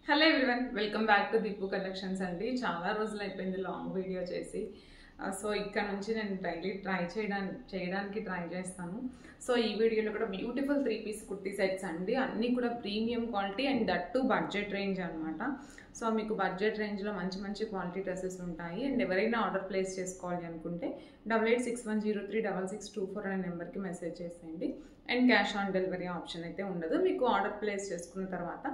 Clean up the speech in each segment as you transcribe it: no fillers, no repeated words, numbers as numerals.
Hello everyone, welcome back to Deepu collections అండి. చాలా రోజులు అయిపోయింది లాంగ్ వీడియో చేసి. సో ఇక్కడ నుంచి నేను డైలీ చేయడానికి ట్రై చేస్తాను. సో ఈ వీడియోలో కూడా బ్యూటిఫుల్ 3-పీస్ కుర్తీ సెట్స్ అండి. అన్నీ కూడా premium quality and that to budget range అనమాట. సో మీకు బడ్జెట్ రేంజ్లో మంచి మంచి క్వాలిటీ డ్రెస్సెస్ ఉంటాయి. అండ్ ఎవరైనా ఆర్డర్ ప్లేస్ చేసుకోవాలి అనుకుంటే 8861036624 అనే నెంబర్కి మెసేజ్ చేసేయండి. And cash on delivery option అయితే ఉండదు. మీకు ఆర్డర్ ప్లేస్ చేసుకున్న తర్వాత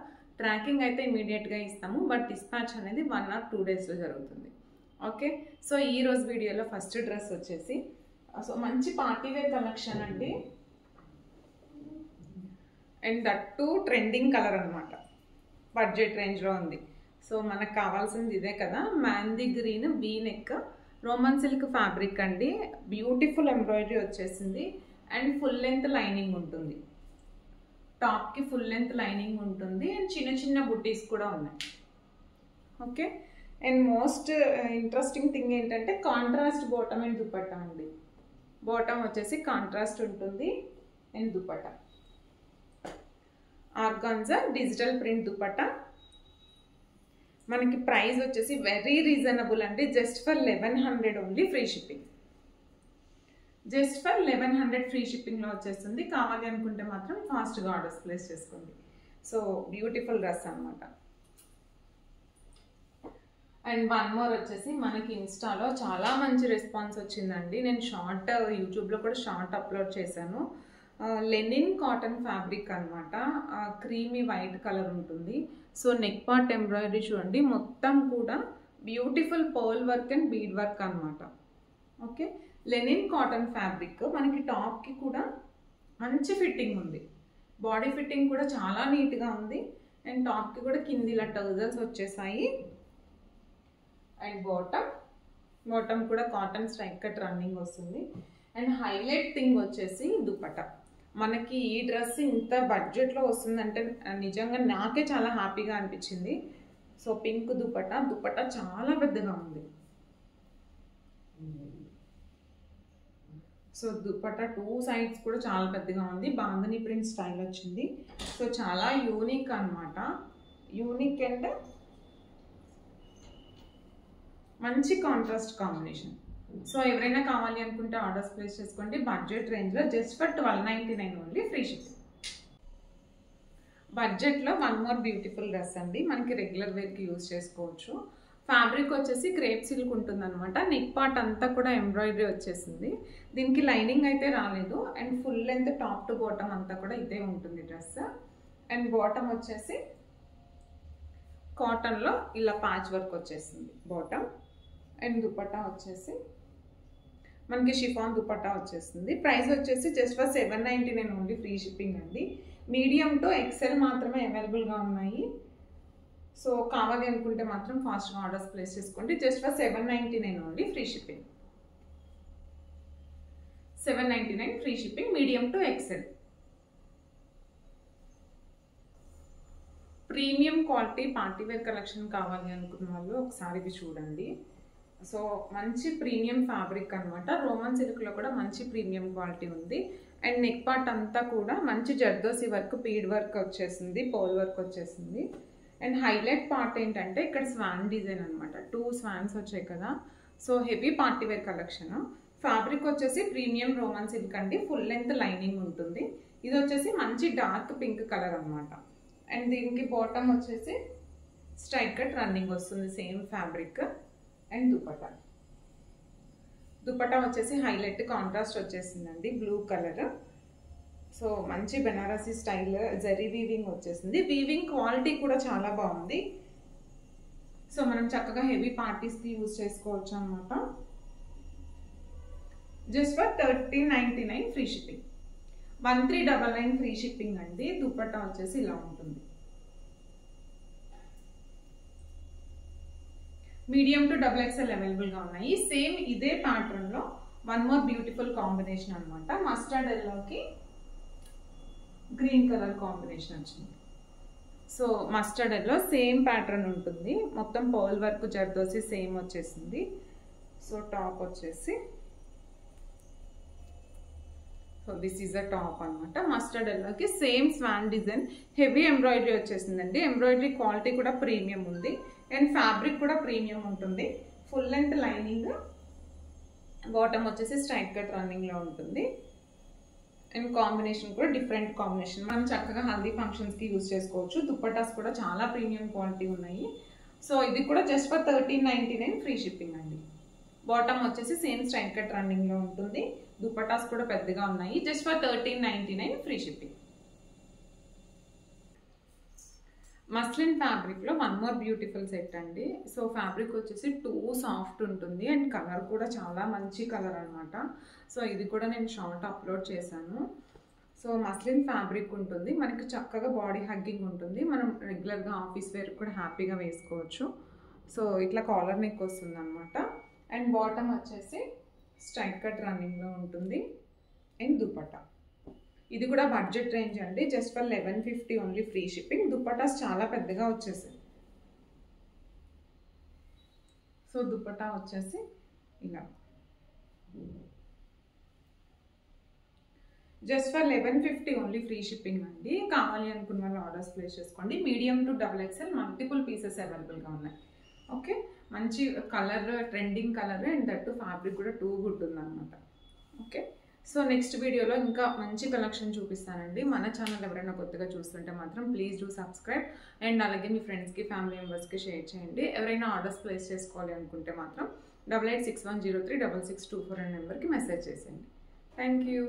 ట్రాకింగ్ అయితే ఇమీడియట్గా ఇస్తాము, బట్ డిస్పాచ్ అనేది 1 or 2 డేస్లో జరుగుతుంది. ఓకే, సో ఈరోజు వీడియోలో ఫస్ట్ డ్రెస్ వచ్చేసి సో మంచి పార్టీవేర్ కలెక్షన్ అండి. And that to trending colour అనమాట, బడ్జెట్ రేంజ్లో ఉంది. సో మనకు కావాల్సింది ఇదే కదా, mehndi green V neck roman silk fabric అండి. బ్యూటిఫుల్ ఎంబ్రాయిడరీ వచ్చేసింది అండ్ ఫుల్ లెంత్ లైనింగ్ ఉంటుంది. టాప్కి ఫుల్ లెంత్ లైనింగ్ ఉంటుంది అండ్ చిన్న చిన్న బుట్టీస్ కూడా ఉన్నాయి. Okay, and most interesting thing ఏంటంటే కాంట్రాస్ట్ బాటమ్ అండ్ దుపట్టా అండి. బాటమ్ వచ్చేసి కాంట్రాస్ట్ ఉంటుంది and dupatta organza digital print dupatta. మనకి ప్రైస్ వచ్చేసి వెరీ రీజనబుల్ అండి. Just for 1100 only, free shipping. Just for 1100 free షిప్పింగ్లో వచ్చేస్తుంది. కావాలి అనుకుంటే మాత్రం ఫాస్ట్గా ఆర్డర్స్ ప్లేస్ చేసుకోండి. సో బ్యూటిఫుల్ డ్రెస్ అనమాట. అండ్ వన్ మోర్ వచ్చేసి మనకి ఇన్స్టాలో చాలా మంచి రెస్పాన్స్ వచ్చిందండి. నేను యూట్యూబ్లో కూడా షార్ట్ అప్లోడ్ చేశాను. లెనిన్ కాటన్ ఫ్యాబ్రిక్ అనమాట. క్రీమీ వైట్ కలర్ ఉంటుంది. సో నెక్ పార్ట్ ఎంబ్రాయిడరీ చూడండి, మొత్తం కూడా beautiful pearl work and bead work అనమాట. Okay, linen cotton fabric. మనకి టాప్కి కూడా మంచి ఫిట్టింగ్ ఉంది. బాడీ ఫిట్టింగ్ కూడా చాలా నీట్గా ఉంది. అండ్ టాప్కి కూడా కింది ఇలా టర్జల్స్ వచ్చేసాయి. అండ్ బాటమ్ కూడా కాటన్ స్ట్రైక్ కట్ రన్నింగ్ వస్తుంది. అండ్ హైలైట్ థింగ్ వచ్చేసి దుపట్టా. మనకి ఈ డ్రెస్ ఇంత బడ్జెట్లో వస్తుందంటే నిజంగా నాకే చాలా హ్యాపీగా అనిపించింది. సో పింక్ దుపట్టా చాలా పెద్దగా ఉంది. సో దుపట్టా 2 సైడ్స్ కూడా చాలా పెద్దగా ఉంది. బాంధనీ ప్రింట్ స్టైల్ వచ్చింది. సో చాలా యూనిక్ అనమాట. యూనిక్ అండ్ మంచి కాంట్రాస్ట్ కాంబినేషన్. సో ఎవరైనా కావాలి అనుకుంటే ఆర్డర్స్ ప్లేస్ చేసుకోండి. బడ్జెట్ రేంజ్లో just for 1299 only, free shipping. బడ్జెట్లో వన్ మోర్ బ్యూటిఫుల్ డ్రెస్ అండి. మనకి రెగ్యులర్ వేర్కి యూజ్ చేసుకోవచ్చు. ఫ్యాబ్రిక్ వచ్చేసి క్రేప్ సిల్క్ ఉంటుంది అనమాట. నెక్ పార్ట్ అంతా కూడా ఎంబ్రాయిడరీ వచ్చేసింది. దీనికి లైనింగ్ అయితే రాలేదు. And full length top to bottom అంతా కూడా ఇదే ఉంటుంది డ్రెస్. అండ్ బాటమ్ వచ్చేసి కాటన్లో ఇలా ప్యాచ్ వర్క్ వచ్చేసింది బాటమ్. అండ్ దుపట్టా వచ్చేసి మనకి షిఫాన్ దుపట్టా వచ్చేసింది. ప్రైస్ వచ్చేసి just for 799 only, free shipping అండి. మీడియం టు ఎక్సెల్ మాత్రమే అవైలబుల్గా ఉన్నాయి. సో కావాలి అనుకుంటే మాత్రం ఫాస్ట్గా ఆర్డర్స్ ప్లేస్ చేసుకోండి. Just for 799 only, free shipping. 799 free shipping, medium to XL. Premium quality partywear collection కావాలి అనుకున్న వాళ్ళు ఒకసారి ఇవి చూడండి. సో మంచి ప్రీమియం ఫ్యాబ్రిక్ అనమాట. రోమన్ సిల్క్లో కూడా మంచి ప్రీమియం క్వాలిటీ ఉంది. అండ్ నెక్ పార్ట్ అంతా కూడా మంచి జర్దోసి వర్క్, పీడ్ వర్క్ వచ్చేసింది, పోల్ వర్క్ వచ్చేసింది. అండ్ హైలైట్ పార్ట్ ఏంటంటే ఇక్కడ స్వాన్ డిజైన్ అనమాట. 2 స్వాన్స్ వచ్చాయి కదా. So heavy partywear collection. Fabric వచ్చేసి ప్రీమియం రోమన్ సిల్క్ అండి. ఫుల్ లెంత్ లైనింగ్ ఉంటుంది. ఇది వచ్చేసి మంచి డార్క్ పింక్ కలర్ అనమాట. అండ్ దీనికి బాటమ్ వచ్చేసి స్ట్రైక్ కట్ రన్నింగ్ వస్తుంది, సేమ్ ఫ్యాబ్రిక్. అండ్ దుపట్టా వచ్చేసి హైలైట్ కాంట్రాస్ట్ వచ్చేసిందండి, బ్లూ కలర్. సో మంచి బెనారసీ స్టైల్ జరీ వీవింగ్ వచ్చేసింది. వీవింగ్ క్వాలిటీ కూడా చాలా బాగుంది. సో మనం చక్కగా హెవీ పార్టీస్కి యూజ్ చేసుకోవచ్చు అనమాట. Just for 1399 free shipping. 1399 free shipping అండి. దుపట్టా వచ్చేసి ఇలా ఉంటుంది. మీడియం టు XXL అవైలబుల్గా ఉన్నాయి. సేమ్ ఇదే ప్యాటర్న్లో వన్ మోర్ బ్యూటిఫుల్ కాంబినేషన్ అనమాట. మస్టర్డ్ ఎల్లోకి గ్రీన్ కలర్ కాంబినేషన్ వచ్చింది. So mustard yellow same pattern ఉంటుంది. మొత్తం పర్ల్ వర్క్ జర్దోసి సేమ్ వచ్చేసింది. సో టాప్ వచ్చేసి so this is a top అనమాట. మస్టర్డ్ ఎల్లోకి same Schwann design, heavy embroidery వచ్చేసిందండి. ఎంబ్రాయిడరీ క్వాలిటీ కూడా ప్రీమియం ఉంది అండ్ ఫ్యాబ్రిక్ కూడా ప్రీమియం ఉంటుంది. ఫుల్ లెంత్ లైనింగ్, బాటమ్ వచ్చేసి స్ట్రైట్ కట్ రన్నింగ్లో ఉంటుంది. అండ్ కాంబినేషన్ కూడా డిఫరెంట్ కాంబినేషన్, మనం చక్కగా హల్దీ ఫంక్షన్స్కి యూజ్ చేసుకోవచ్చు. దుప్పటాస్ కూడా చాలా ప్రీమియం క్వాలిటీ ఉన్నాయి. సో ఇది కూడా జస్ట్ ఫర్ 1399 ఫ్రీ షిప్పింగ్ అండి. బాటమ్ వచ్చేసి సేమ్ స్ట్రైట్ కట్ రన్నింగ్లో ఉంటుంది. దుప్పటాస్ కూడా పెద్దగా ఉన్నాయి. Just for 1399 free shipping. Muslin ఫ్యాబ్రిక్లో వన్ మోర్ బ్యూటిఫుల్ సెట్ అండి. సో ఫ్యాబ్రిక్ వచ్చేసి టూ సాఫ్ట్ ఉంటుంది అండ్ కలర్ కూడా చాలా మంచి కలర్ అనమాట. సో ఇది కూడా నేను షార్ట్ అప్లోడ్ చేశాను. సో మస్లిన్ ఫ్యాబ్రిక్ ఉంటుంది, మనకి చక్కగా బాడీ హగ్గింగ్ ఉంటుంది. మనం రెగ్యులర్గా ఆఫీస్ వేర్ కూడా హ్యాపీగా వేసుకోవచ్చు. సో ఇట్లా కాలర్ నెక్ వస్తుంది అనమాట. అండ్ బాటమ్ వచ్చేసి స్ట్రైట్ కట్ రన్నింగ్లో ఉంటుంది. అండ్ దుపట్టా ఇది కూడా బడ్జెట్ రేంజ్ అండి. Just for 1150 only free shipping. Dupattas చాలా పెద్దగా వచ్చేసాయి. సో దుపట్టా వచ్చేసి ఇలా just for 1150 only free shipping అండి. కావాలి అనుకున్న వాళ్ళు ఆర్డర్స్ ప్లేస్ చేసుకోండి. Medium to XXL multiple pieces అవైలబుల్గా ఉన్నాయి. ఓకే, మంచి colour, trending colour and that fabric కూడా టూ గుడ్ ఉందన్నమాట. ఓకే, సో నెక్స్ట్ వీడియోలో ఇంకా మంచి కలెక్షన్ చూపిస్తానండి. మన ఛానల్ ఎవరైనా కొత్తగా చూస్తుంటే మాత్రం ప్లీజ్ డూ సబ్స్క్రైబ్ అండ్ అలాగే మీ ఫ్రెండ్స్కి, ఫ్యామిలీ మెంబర్స్కి షేర్ చేయండి. ఎవరైనా ఆర్డర్స్ ప్లేస్ చేసుకోవాలి అనుకుంటే మాత్రం 8861036624 అనే నెంబర్కి మెసేజ్ చేసేయండి. Thank you.